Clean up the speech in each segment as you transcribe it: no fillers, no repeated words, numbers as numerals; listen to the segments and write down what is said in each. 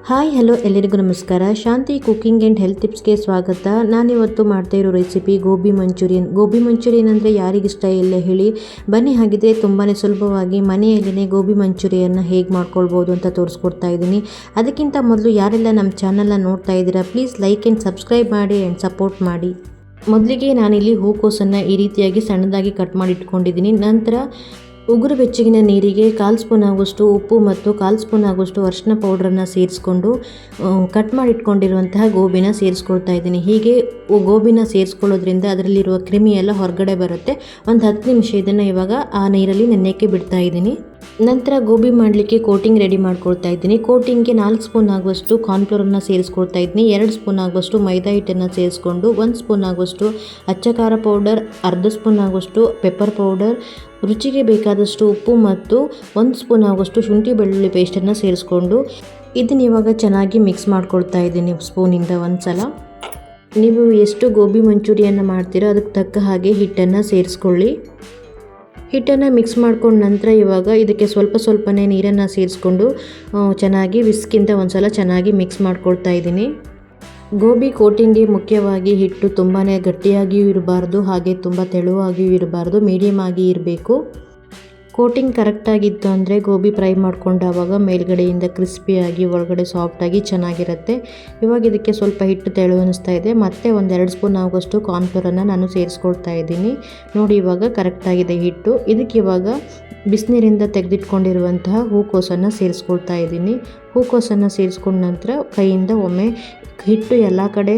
Hi hello ಎಲ್ಲರಿಗೂ ನಮಸ್ಕಾರ. ಶಾಂತಿ cooking and health ಟಿಪ್ಸ್ಗೆ ಸ್ವಾಗತ. ನಾನಿವತ್ತು ಮಾಡ್ತಾ ಇರೋ recipe gobi manchurian. Gobi manchurian ಅಂದರೆ ಯಾರಿಗಿಷ್ಟ ಇಲ್ಲ ಹೇಳಿ. ಬನ್ನಿ, ಹಾಗಿದ್ರೆ ತುಂಬಾ ಸುಲಭವಾಗಿ ಮನೆಯಲ್ಲಿನೇ ಗೋಬಿ ಮಂಚೂರಿಯನ್ನ ಹೇಗೆ ಮಾಡ್ಕೊಳ್ಬೋದು ಅಂತ ತೋರಿಸ್ಕೊಡ್ತಾ ಇದ್ದೀನಿ. ಅದಕ್ಕಿಂತ ಮೊದಲು ಯಾರೆಲ್ಲ ನಮ್ಮ ಚಾನಲ್ನ ನೋಡ್ತಾ ಇದ್ದೀರಾ, ಪ್ಲೀಸ್ ಲೈಕ್ ಆ್ಯಂಡ್ ಸಬ್ಸ್ಕ್ರೈಬ್ ಮಾಡಿ ಆ್ಯಂಡ್ ಸಪೋರ್ಟ್ ಮಾಡಿ. ಮೊದಲಿಗೆ ನಾನಿಲ್ಲಿ ಹೂಕೋಸನ್ನು ಈ ರೀತಿಯಾಗಿ ಸಣ್ಣದಾಗಿ ಕಟ್ ಮಾಡಿ ಇಟ್ಕೊಂಡಿದ್ದೀನಿ. ನಂತರ ಉಗುರು ಬೆಚ್ಚಗಿನ ನೀರಿಗೆ 1/4 ಸ್ಪೂನ್ ಆಗುವಷ್ಟು ಉಪ್ಪು ಮತ್ತು 1/4 ಸ್ಪೂನ್ ಆಗುವಷ್ಟು ಅರಿಶಿನ ಪೌಡ್ರನ್ನು ಸೇರಿಸ್ಕೊಂಡು ಕಟ್ ಮಾಡಿ ಇಟ್ಕೊಂಡಿರುವಂತಹ ಗೋಬಿನ ಸೇರಿಸ್ಕೊಳ್ತಾ ಇದ್ದೀನಿ. ಹೀಗೆ ಗೋಬಿನ ಸೇರಿಸ್ಕೊಳ್ಳೋದ್ರಿಂದ ಅದರಲ್ಲಿರುವ ಕ್ರಿಮಿ ಎಲ್ಲ ಹೊರಗಡೆ ಬರುತ್ತೆ. ಒಂದು 10 ನಿಮಿಷ ಇದನ್ನು ಇವಾಗ ಆ ನೀರಲ್ಲಿ ನೆನೆಯೋಕ್ಕೆ ಬಿಡ್ತಾ ಇದ್ದೀನಿ. ನಂತರ ಗೋಬಿ ಮಾಡಲಿಕ್ಕೆ ಕೋಟಿಂಗ್ ರೆಡಿ ಮಾಡ್ಕೊಳ್ತಾ ಇದ್ದೀನಿ. ಕೋಟಿಂಗ್ಗೆ 4 ಸ್ಪೂನ್ ಆಗುವಷ್ಟು ಕಾರ್ನ್ಫ್ಲೋರನ್ನು ಸೇರಿಸ್ಕೊಳ್ತಾ ಇದ್ದೀನಿ. 2 ಸ್ಪೂನ್ ಆಗುವಷ್ಟು ಮೈದಾ ಹಿಟ್ಟನ್ನು ಸೇರಿಸ್ಕೊಂಡು 1 ಸ್ಪೂನ್ ಆಗುವಷ್ಟು ಅಚ್ಚ ಖಾರ ಪೌಡರ್, ಅರ್ಧ ಸ್ಪೂನ್ ಆಗುವಷ್ಟು ಪೆಪ್ಪರ್ ಪೌಡರ್, ರುಚಿಗೆ ಬೇಕಾದಷ್ಟು ಉಪ್ಪು ಮತ್ತು 1 ಸ್ಪೂನ್ ಆಗುವಷ್ಟು ಶುಂಠಿ ಬೆಳ್ಳುಳ್ಳಿ ಪೇಸ್ಟನ್ನು ಸೇರಿಸ್ಕೊಂಡು ಇದನ್ನು ಇವಾಗ ಚೆನ್ನಾಗಿ ಮಿಕ್ಸ್ ಮಾಡ್ಕೊಳ್ತಾ ಇದ್ದೀನಿ ಸ್ಪೂನಿಂದ ಒಂದು ಸಲ. ನೀವು ಎಷ್ಟು ಗೋಬಿ ಮಂಚೂರಿಯನ್ನು ಮಾಡ್ತೀರೋ ಅದಕ್ಕೆ ತಕ್ಕ ಹಾಗೆ ಹಿಟ್ಟನ್ನು ಸೇರಿಸ್ಕೊಳ್ಳಿ. ಹಿಟ್ಟನ್ನು ಮಿಕ್ಸ್ ಮಾಡ್ಕೊಂಡ ನಂತರ ಇವಾಗ ಇದಕ್ಕೆ ಸ್ವಲ್ಪನೇ ನೀರನ್ನು ಸೇರಿಸ್ಕೊಂಡು ಚೆನ್ನಾಗಿ ವಿಸ್ಕಿಂದ ಒಂದು ಸಲ ಚೆನ್ನಾಗಿ ಮಿಕ್ಸ್ ಮಾಡ್ಕೊಳ್ತಾ ಇದ್ದೀನಿ. ಗೋಬಿ ಕೋಟಿಂಗ್ಗೆ ಮುಖ್ಯವಾಗಿ ಹಿಟ್ಟು ತುಂಬಾ ಗಟ್ಟಿಯಾಗಿಯೂ ಇರಬಾರ್ದು, ಹಾಗೆ ತುಂಬ ತೆಳುವಾಗಿಯೂ ಇರಬಾರ್ದು, ಮೀಡಿಯಮ್ ಆಗಿ ಇರಬೇಕು. ಕೋಟಿಂಗ್ ಕರೆಕ್ಟಾಗಿತ್ತು ಅಂದರೆ ಗೋಬಿ ಫ್ರೈ ಮಾಡ್ಕೊಂಡಾವಾಗ ಮೇಲ್ಗಡೆಯಿಂದ ಕ್ರಿಸ್ಪಿಯಾಗಿ ಒಳಗಡೆ ಸಾಫ್ಟಾಗಿ ಚೆನ್ನಾಗಿರುತ್ತೆ. ಇವಾಗ ಇದಕ್ಕೆ ಸ್ವಲ್ಪ ಹಿಟ್ಟು ತೆಳು ಅನ್ನಿಸ್ತಾ ಇದೆ. ಮತ್ತೆ 1-2 ಸ್ಪೂನ್ ಆಗುವಷ್ಟು ಕಾರ್ನ್ಫ್ಲೋರನ್ನು ನಾನು ಸೇರಿಸ್ಕೊಳ್ತಾ ಇದ್ದೀನಿ. ನೋಡಿ, ಇವಾಗ ಕರೆಕ್ಟಾಗಿದೆ ಹಿಟ್ಟು. ಇದಕ್ಕೆ ಇವಾಗ ಬಿಸಿನೀರಿಂದ ತೆಗೆದಿಟ್ಕೊಂಡಿರುವಂತಹ ಹೂಕೋಸನ್ನು ಸೇರಿಸ್ಕೊಳ್ತಾ ಇದ್ದೀನಿ. ಹೂಕೋಸನ್ನು ಸೇರಿಸ್ಕೊಂಡ ನಂತರ ಕೈಯಿಂದ ಒಮ್ಮೆ ಹಿಟ್ಟು ಎಲ್ಲ ಕಡೆ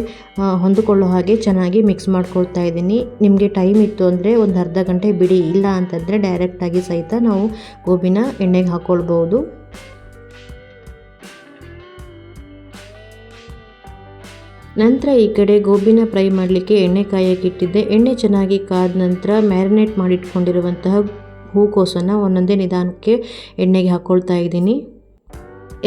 ಹೊಂದಿಕೊಳ್ಳೋ ಹಾಗೆ ಚೆನ್ನಾಗಿ ಮಿಕ್ಸ್ ಮಾಡ್ಕೊಳ್ತಾ ಇದ್ದೀನಿ. ನಿಮಗೆ ಟೈಮ್ ಇತ್ತು ಅಂದರೆ ಒಂದು ಅರ್ಧ ಗಂಟೆ ಬಿಡಿ, ಇಲ್ಲ ಅಂತಂದರೆ ಡೈರೆಕ್ಟಾಗಿ ಸಹಿತ ನಾವು ಗೋಬಿನ ಎಣ್ಣೆಗೆ ಹಾಕ್ಕೊಳ್ಬೋದು. ನಂತರ ಈ ಕಡೆ ಗೋಬಿನ ಫ್ರೈ ಮಾಡಲಿಕ್ಕೆ ಎಣ್ಣೆ ಕಾಯಕ್ಕೆ ಇಟ್ಟಿದ್ದೆ. ಎಣ್ಣೆ ಚೆನ್ನಾಗಿ ಕಾದ ನಂತರ ಮ್ಯಾರಿನೇಟ್ ಮಾಡಿಟ್ಕೊಂಡಿರುವಂತಹ ಹೂಕೋಸನ್ನು ಒಂದೊಂದೇ ನಿಧಾನಕ್ಕೆ ಎಣ್ಣೆಗೆ ಹಾಕ್ಕೊಳ್ತಾ ಇದ್ದೀನಿ.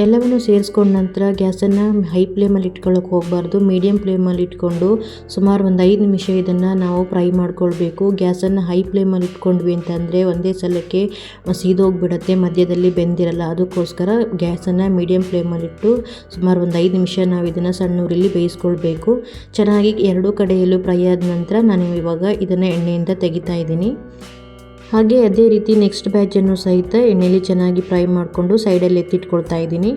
ಎಲ್ಲವನ್ನು ಸೇರಿಸ್ಕೊಂಡ ನಂತರ ಗ್ಯಾಸನ್ನು ಹೈ ಫ್ಲೇಮಲ್ಲಿ ಇಟ್ಕೊಳ್ಳೋಕೆ ಹೋಗಬಾರ್ದು, ಮೀಡಿಯಮ್ ಫ್ಲೇಮಲ್ಲಿ ಇಟ್ಕೊಂಡು ಸುಮಾರು ಒಂದು 5 ನಿಮಿಷ ಇದನ್ನು ನಾವು ಫ್ರೈ ಮಾಡ್ಕೊಳ್ಬೇಕು. ಗ್ಯಾಸನ್ನು ಹೈ ಫ್ಲೇಮಲ್ಲಿ ಇಟ್ಕೊಂಡ್ವಿ ಅಂತಂದರೆ ಒಂದೇ ಸಲಕ್ಕೆ ಸೀದೋಗಿಬಿಡುತ್ತೆ, ಮಧ್ಯದಲ್ಲಿ ಬೆಂದಿರಲ್ಲ. ಅದಕ್ಕೋಸ್ಕರ ಗ್ಯಾಸನ್ನು ಮೀಡಿಯಮ್ ಫ್ಲೇಮಲ್ಲಿಟ್ಟು ಸುಮಾರು ಒಂದು 5 ನಿಮಿಷ ನಾವು ಇದನ್ನು ಸಣ್ಣ ಉರಿಲಿ ಬೇಯಿಸ್ಕೊಳ್ಬೇಕು. ಚೆನ್ನಾಗಿ ಎರಡೂ ಕಡೆಯಲ್ಲೂ ಫ್ರೈ ಆದ ನಂತರ ನಾನು ಇವಾಗ ಇದನ್ನು ಎಣ್ಣೆಯಿಂದ ತೆಗಿತಾ ಇದ್ದೀನಿ. ಹಾಗೆ ಅದೇ ರೀತಿ ನೆಕ್ಸ್ಟ್ ಬ್ಯಾಚನ್ನು ಸಹಿತ ಎಣ್ಣೆಯಲ್ಲಿ ಚೆನ್ನಾಗಿ ಫ್ರೈ ಮಾಡಿಕೊಂಡು ಸೈಡಲ್ಲಿ ಎತ್ತಿಟ್ಕೊಳ್ತಾ ಇದ್ದೀನಿ.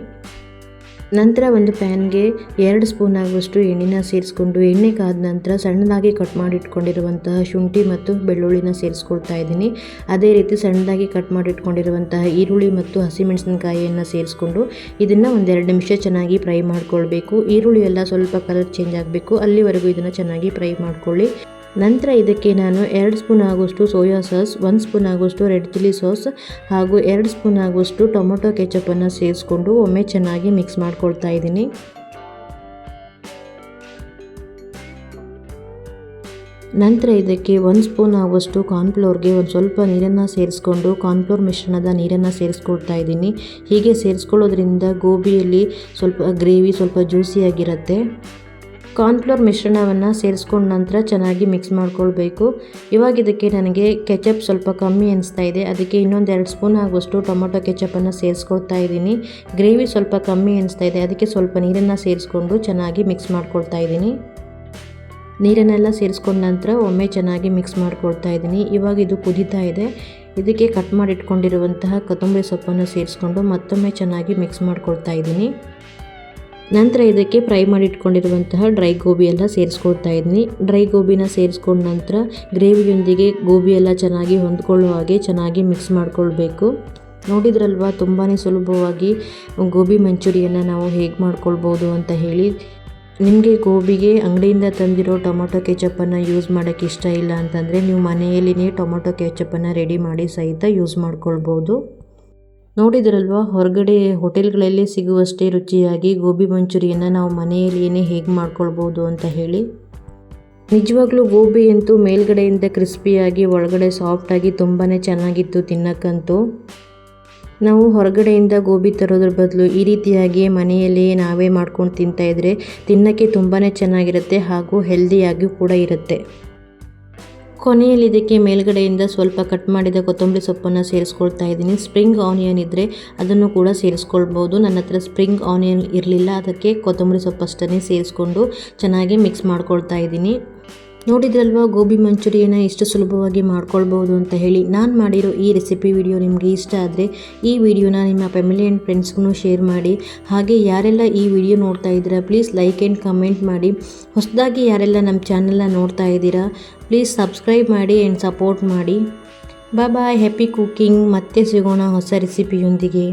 ನಂತರ ಒಂದು ಪ್ಯಾನ್ಗೆ 2 ಸ್ಪೂನ್ ಆಗುವಷ್ಟು ಎಣ್ಣೆನ ಸೇರಿಸ್ಕೊಂಡು ಎಣ್ಣೆ ಕಾದ ನಂತರ ಸಣ್ಣದಾಗಿ ಕಟ್ ಮಾಡಿಟ್ಕೊಂಡಿರುವಂತಹ ಶುಂಠಿ ಮತ್ತು ಬೆಳ್ಳುಳ್ಳಿನ ಸೇರಿಸ್ಕೊಳ್ತಾ ಇದ್ದೀನಿ. ಅದೇ ರೀತಿ ಸಣ್ಣದಾಗಿ ಕಟ್ ಮಾಡಿಟ್ಕೊಂಡಿರುವಂತಹ ಈರುಳ್ಳಿ ಮತ್ತು ಹಸಿಮೆಣಸಿನಕಾಯಿಯನ್ನು ಸೇರಿಸ್ಕೊಂಡು ಇದನ್ನು 1-2 ನಿಮಿಷ ಚೆನ್ನಾಗಿ ಫ್ರೈ ಮಾಡ್ಕೊಳ್ಬೇಕು. ಈರುಳ್ಳಿ ಎಲ್ಲ ಸ್ವಲ್ಪ ಕಲರ್ ಚೇಂಜ್ ಆಗಬೇಕು, ಅಲ್ಲಿವರೆಗೂ ಇದನ್ನು ಚೆನ್ನಾಗಿ ಫ್ರೈ ಮಾಡ್ಕೊಳ್ಳಿ. ನಂತರ ಇದಕ್ಕೆ ನಾನು 2 ಸ್ಪೂನ್ ಆಗುವಷ್ಟು ಸೋಯಾ ಸಾಸ್, 1 ಸ್ಪೂನ್ ಆಗುವಷ್ಟು ರೆಡ್ ಚಿಲ್ಲಿ ಸಾಸ್ ಹಾಗೂ 2 ಸ್ಪೂನ್ ಆಗುವಷ್ಟು ಟೊಮೊಟೊ ಕೆಚಪನ್ನು ಸೇರಿಸ್ಕೊಂಡು ಒಮ್ಮೆ ಚೆನ್ನಾಗಿ ಮಿಕ್ಸ್ ಮಾಡ್ಕೊಳ್ತಾ ಇದ್ದೀನಿ. ನಂತರ ಇದಕ್ಕೆ 1 ಸ್ಪೂನ್ ಆಗುವಷ್ಟು ಕಾರ್ನ್ಫ್ಲೋರ್ಗೆ ಒಂದು ಸ್ವಲ್ಪ ನೀರನ್ನು ಸೇರಿಸ್ಕೊಂಡು ಕಾರ್ನ್ಫ್ಲೋರ್ ಮಿಶ್ರಣದ ನೀರನ್ನು ಸೇರಿಸ್ಕೊಳ್ತಾ ಇದ್ದೀನಿ. ಹೀಗೆ ಸೇರಿಸ್ಕೊಳ್ಳೋದ್ರಿಂದ ಗೋಬಿಯಲ್ಲಿ ಸ್ವಲ್ಪ ಗ್ರೇವಿ ಸ್ವಲ್ಪ ಜ್ಯೂಸಿಯಾಗಿರುತ್ತೆ. ಕಾರ್ನ್ಫ್ಲೋರ್ ಮಿಶ್ರಣವನ್ನು ಸೇರಿಸ್ಕೊಂಡ ನಂತರ ಚೆನ್ನಾಗಿ ಮಿಕ್ಸ್ ಮಾಡ್ಕೊಳ್ಬೇಕು. ಇವಾಗ ಇದಕ್ಕೆ ನನಗೆ ಕೆಚಪ್ ಸ್ವಲ್ಪ ಕಮ್ಮಿ ಅನಿಸ್ತಾ ಇದೆ, ಅದಕ್ಕೆ ಇನ್ನೊಂದು 2 ಸ್ಪೂನ್ ಆಗುವಷ್ಟು ಟೊಮೊಟೊ ಕೆಚಪನ್ನು ಸೇರಿಸ್ಕೊಳ್ತಾ ಇದ್ದೀನಿ. ಗ್ರೇವಿ ಸ್ವಲ್ಪ ಕಮ್ಮಿ ಅನಿಸ್ತಾ ಇದೆ, ಅದಕ್ಕೆ ಸ್ವಲ್ಪ ನೀರನ್ನು ಸೇರಿಸ್ಕೊಂಡು ಚೆನ್ನಾಗಿ ಮಿಕ್ಸ್ ಮಾಡ್ಕೊಳ್ತಾ ಇದ್ದೀನಿ. ನೀರನ್ನೆಲ್ಲ ಸೇರಿಸ್ಕೊಂಡ ನಂತರ ಒಮ್ಮೆ ಚೆನ್ನಾಗಿ ಮಿಕ್ಸ್ ಮಾಡ್ಕೊಳ್ತಾ ಇದ್ದೀನಿ. ಇವಾಗ ಇದು ಕುದೀತಾ ಇದೆ. ಇದಕ್ಕೆ ಕಟ್ ಮಾಡಿ ಇಟ್ಕೊಂಡಿರುವಂತಹ ಕೊತ್ತಂಬರಿ ಸೊಪ್ಪನ್ನು ಸೇರಿಸ್ಕೊಂಡು ಮತ್ತೊಮ್ಮೆ ಚೆನ್ನಾಗಿ ಮಿಕ್ಸ್ ಮಾಡ್ಕೊಳ್ತಾ ಇದ್ದೀನಿ. ನಂತರ ಇದಕ್ಕೆ ಫ್ರೈ ಮಾಡಿ ಇಟ್ಕೊಂಡಿರುವಂತಹ ಡ್ರೈ ಗೋಬಿ ಎಲ್ಲ ಸೇರಿಸ್ಕೊಳ್ತಾ ಇದ್ದೀನಿ. ಡ್ರೈ ಗೋಬಿನ ಸೇರಿಸ್ಕೊಂಡ ನಂತರ ಗ್ರೇವಿಯೊಂದಿಗೆ ಗೋಬಿ ಎಲ್ಲ ಚೆನ್ನಾಗಿ ಹೊಂದ್ಕೊಳ್ಳೋ ಹಾಗೆ ಚೆನ್ನಾಗಿ ಮಿಕ್ಸ್ ಮಾಡ್ಕೊಳ್ಬೇಕು. ನೋಡಿದ್ರಲ್ವ, ತುಂಬಾ ಸುಲಭವಾಗಿ ಗೋಬಿ ಮಂಚೂರಿಯನ್ನು ನಾವು ಹೇಗೆ ಮಾಡ್ಕೊಳ್ಬೋದು ಅಂತ ಹೇಳಿ. ನಿಮಗೆ ಗೋಬಿಗೆ ಅಂಗಡಿಯಿಂದ ತಂದಿರೋ ಟೊಮೊಟೊ ಕೆಚಪನ್ನು ಯೂಸ್ ಮಾಡೋಕ್ಕೆ ಇಷ್ಟ ಇಲ್ಲ ಅಂತಂದರೆ ನೀವು ಮನೆಯಲ್ಲಿನೇ ಟೊಮೊಟೊ ಕೆಚಪನ್ನು ರೆಡಿ ಮಾಡಿ ಸಹಿತ ಯೂಸ್ ಮಾಡ್ಕೊಳ್ಬೋದು. ನೋಡಿದ್ರಲ್ವ, ಹೊರಗಡೆ ಹೋಟೆಲ್ಗಳಲ್ಲಿ ಸಿಗುವಷ್ಟೇ ರುಚಿಯಾಗಿ ಗೋಬಿ ಮಂಚೂರಿಯನ್ನು ನಾವು ಮನೆಯಲ್ಲಿಯೇ ಹೇಗೆ ಮಾಡ್ಕೊಳ್ಬೋದು ಅಂತ ಹೇಳಿ. ನಿಜವಾಗ್ಲೂ ಗೋಬಿ ಅಂತೂ ಮೇಲ್ಗಡೆಯಿಂದ ಕ್ರಿಸ್ಪಿಯಾಗಿ ಒಳಗಡೆ ಸಾಫ್ಟಾಗಿ ತುಂಬಾ ಚೆನ್ನಾಗಿತ್ತು ತಿನ್ನಕ್ಕಂತೂ. ನಾವು ಹೊರಗಡೆಯಿಂದ ಗೋಬಿ ತರೋದ್ರ ಬದಲು ಈ ರೀತಿಯಾಗಿ ಮನೆಯಲ್ಲಿಯೇ ನಾವೇ ಮಾಡ್ಕೊಂಡು ತಿಂತಾಯಿದ್ರೆ ತಿನ್ನೋಕ್ಕೆ ತುಂಬಾ ಚೆನ್ನಾಗಿರುತ್ತೆ ಹಾಗೂ ಹೆಲ್ದಿಯಾಗಿಯೂ ಕೂಡ ಇರುತ್ತೆ. ಕೊನೆಯಲ್ಲಿ ಇದಕ್ಕೆ ಮೇಲ್ಗಡೆಯಿಂದ ಸ್ವಲ್ಪ ಕಟ್ ಮಾಡಿದ ಕೊತ್ತಂಬರಿ ಸೊಪ್ಪನ್ನು ಸೇರಿಸ್ಕೊಳ್ತಾ ಇದ್ದೀನಿ. ಸ್ಪ್ರಿಂಗ್ ಆನಿಯನ್ ಇದ್ದರೆ ಅದನ್ನು ಕೂಡ ಸೇರಿಸ್ಕೊಳ್ಬೋದು. ನನ್ನ ಹತ್ರ ಸ್ಪ್ರಿಂಗ್ ಆನಿಯನ್ ಇರಲಿಲ್ಲ, ಅದಕ್ಕೆ ಕೊತ್ತಂಬರಿ ಸೊಪ್ಪಷ್ಟನ್ನೇ ಸೇರಿಸ್ಕೊಂಡು ಚೆನ್ನಾಗಿ ಮಿಕ್ಸ್ ಮಾಡ್ಕೊಳ್ತಾ ಇದ್ದೀನಿ. ನೋಡಿದ್ರಲ್ವಾ ಗೋಬಿ ಮಂಚೂರಿಯನ್ನ ಎಷ್ಟು ಸುಲಭವಾಗಿ ಮಾಡ್ಕೊಳ್ಬೋದು ಅಂತ ಹೇಳಿ. ನಾನು ಮಾಡಿರೋ ಈ ರೆಸಿಪಿ ವಿಡಿಯೋ ನಿಮಗೆ ಇಷ್ಟ ಆದರೆ ಈ ವಿಡಿಯೋನ ನಿಮ್ಮ ಫ್ಯಾಮಿಲಿ ಆ್ಯಂಡ್ ಫ್ರೆಂಡ್ಸ್ಗೂ ಶೇರ್ ಮಾಡಿ. ಹಾಗೆ ಯಾರೆಲ್ಲ ಈ ವಿಡಿಯೋ ನೋಡ್ತಾ ಇದ್ದೀರಾ ಪ್ಲೀಸ್ ಲೈಕ್ ಆ್ಯಂಡ್ ಕಮೆಂಟ್ ಮಾಡಿ. ಹೊಸದಾಗಿ ಯಾರೆಲ್ಲ ನಮ್ಮ ಚಾನಲ್ನ ನೋಡ್ತಾ ಇದ್ದೀರಾ ಪ್ಲೀಸ್ ಸಬ್ಸ್ಕ್ರೈಬ್ ಮಾಡಿ ಆ್ಯಂಡ್ ಸಪೋರ್ಟ್ ಮಾಡಿ. ಬಾಯ್, ಹ್ಯಾಪಿ ಕುಕಿಂಗ್. ಮತ್ತೆ ಸಿಗೋಣ ಹೊಸ ರೆಸಿಪಿಯೊಂದಿಗೆ.